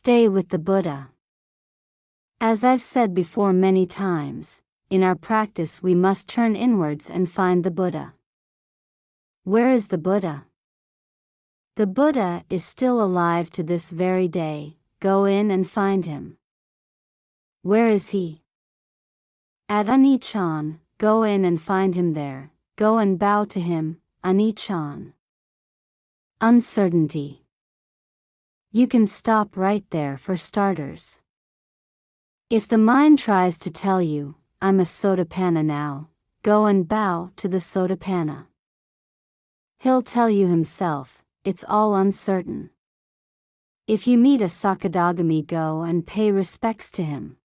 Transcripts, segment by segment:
Stay with the Buddha. As I've said before many times, in our practice we must turn inwards and find the Buddha. Where is the Buddha? The Buddha is still alive to this very day. Go in and find him. Where is he? At Anichan. Go in and find him there. Go and bow to him, Anichan. Uncertainty. You can stop right there for starters. If the mind tries to tell you, I'm a Sotapanna now, go and bow to the Sotapanna. He'll tell you himself, it's all uncertain. If you meet a Sakadagami, go and pay respects to him.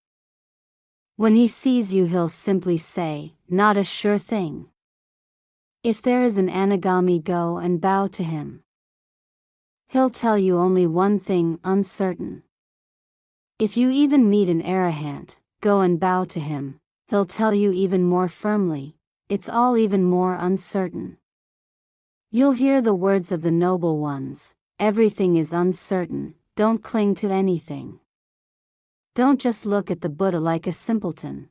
When he sees you he'll simply say, not a sure thing. If there is an Anagami, go and bow to him. He'll tell you only one thing, uncertain. If you even meet an Arahant, go and bow to him, he'll tell you even more firmly, it's all even more uncertain. You'll hear the words of the noble ones, everything is uncertain, don't cling to anything. Don't just look at the Buddha like a simpleton.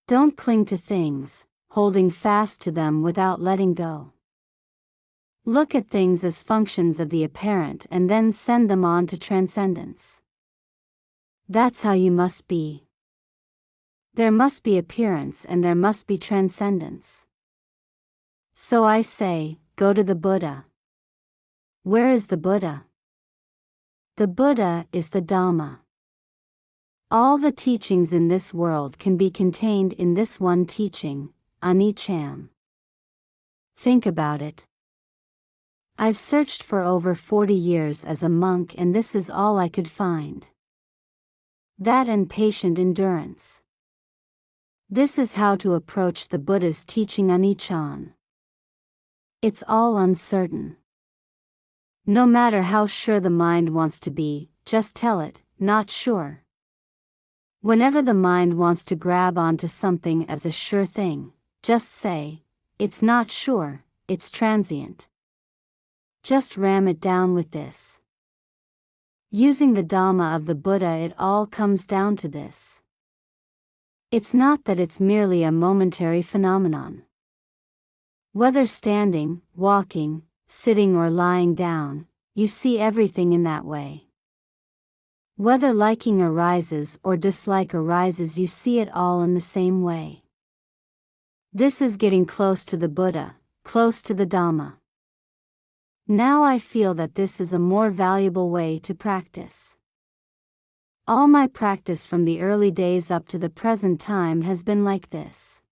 Don't cling to things, holding fast to them without letting go. Look at things as functions of the apparent and then send them on to transcendence. That's how you must be. There must be appearance and there must be transcendence. So I say, go to the Buddha. Where is the Buddha? The Buddha is the Dhamma. All the teachings in this world can be contained in this one teaching, anicca. Think about it. I've searched for over 40 years as a monk and this is all I could find. That and patient endurance. This is how to approach the Buddha's teaching anicca. It's all uncertain. No matter how sure the mind wants to be, just tell it, not sure. Whenever the mind wants to grab onto something as a sure thing, just say, it's not sure, it's transient. Just ram it down with this. Using the Dhamma of the Buddha, it all comes down to this. It's not that it's merely a momentary phenomenon. Whether standing, walking, sitting or lying down, you see everything in that way. Whether liking arises or dislike arises, you see it all in the same way. This is getting close to the Buddha, close to the Dhamma. Now I feel that this is a more valuable way to practice. All my practice from the early days up to the present time has been like this.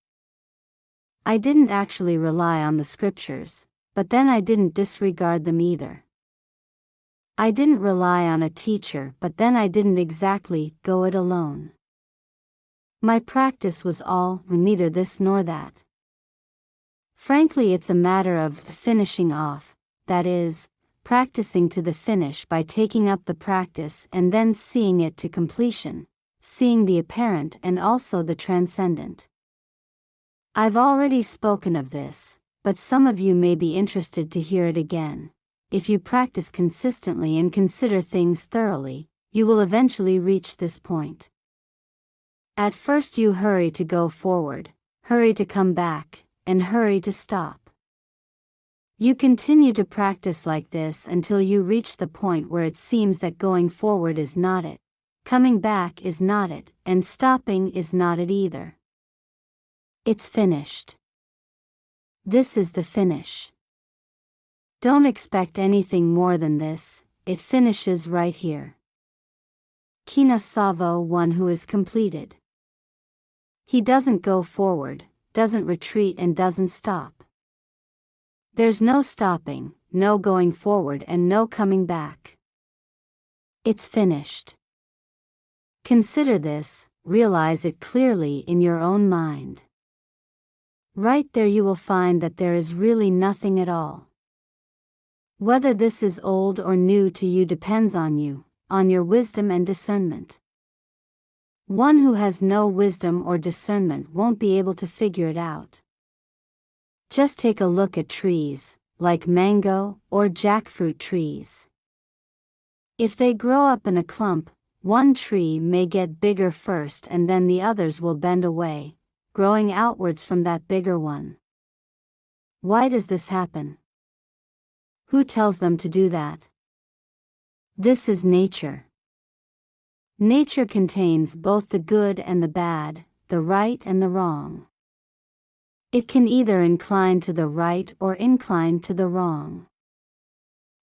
I didn't actually rely on the scriptures, but then I didn't disregard them either. I didn't rely on a teacher, but then I didn't exactly go it alone. My practice was all neither this nor that. Frankly, it's a matter of finishing off, that is, practicing to the finish by taking up the practice and then seeing it to completion, seeing the apparent and also the transcendent. I've already spoken of this, but some of you may be interested to hear it again. If you practice consistently and consider things thoroughly, you will eventually reach this point. At first you hurry to go forward, hurry to come back, and hurry to stop. You continue to practice like this until you reach the point where it seems that going forward is not it, coming back is not it, and stopping is not it either. It's finished. This is the finish. Don't expect anything more than this, it finishes right here. Kina Savo, one who is completed. He doesn't go forward, doesn't retreat and doesn't stop. There's no stopping, no going forward and no coming back. It's finished. Consider this, realize it clearly in your own mind. Right there you will find that there is really nothing at all. Whether this is old or new to you depends on you, on your wisdom and discernment. One who has no wisdom or discernment won't be able to figure it out. Just take a look at trees, like mango or jackfruit trees. If they grow up in a clump, one tree may get bigger first and then the others will bend away, growing outwards from that bigger one. Why does this happen? Who tells them to do that? This is nature. Nature contains both the good and the bad, the right and the wrong. It can either incline to the right or incline to the wrong.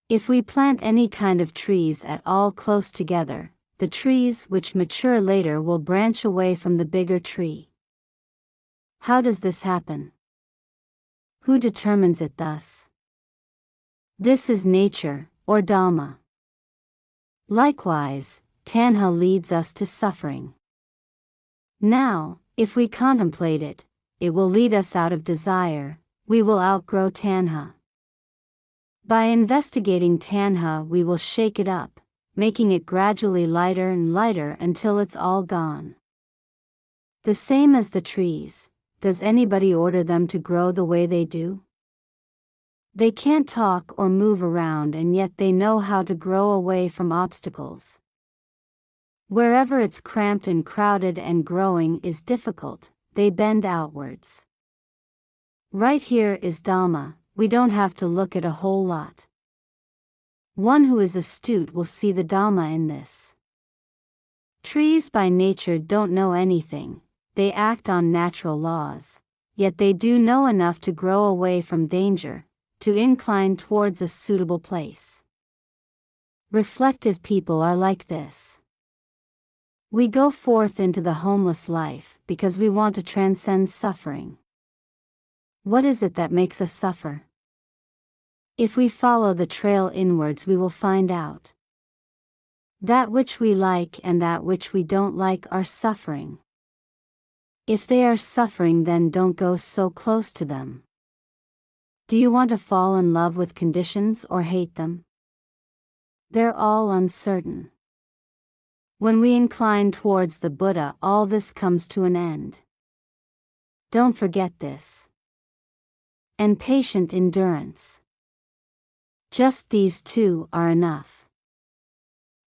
If we plant any kind of trees at all close together, the trees which mature later will branch away from the bigger tree. How does this happen? Who determines it thus? This is nature, or Dhamma. Likewise, tanha leads us to suffering. Now, if we contemplate it, it will lead us out of desire, we will outgrow tanha. By investigating tanha we will shake it up, making it gradually lighter and lighter until it's all gone. The same as the trees, does anybody order them to grow the way they do? They can't talk or move around and yet they know how to grow away from obstacles. Wherever it's cramped and crowded and growing is difficult, they bend outwards. Right here is Dhamma, we don't have to look at a whole lot. One who is astute will see the Dhamma in this. Trees by nature don't know anything, they act on natural laws, yet they do know enough to grow away from danger, to incline towards a suitable place. Reflective people are like this. We go forth into the homeless life because we want to transcend suffering. What is it that makes us suffer? If we follow the trail inwards we will find out. That which we like and that which we don't like are suffering. If they are suffering then don't go so close to them. Do you want to fall in love with conditions or hate them? They're all uncertain. When we incline towards the Buddha, all this comes to an end. Don't forget this. And patient endurance. Just these two are enough.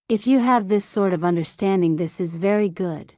If you have this sort of understanding, this is very good.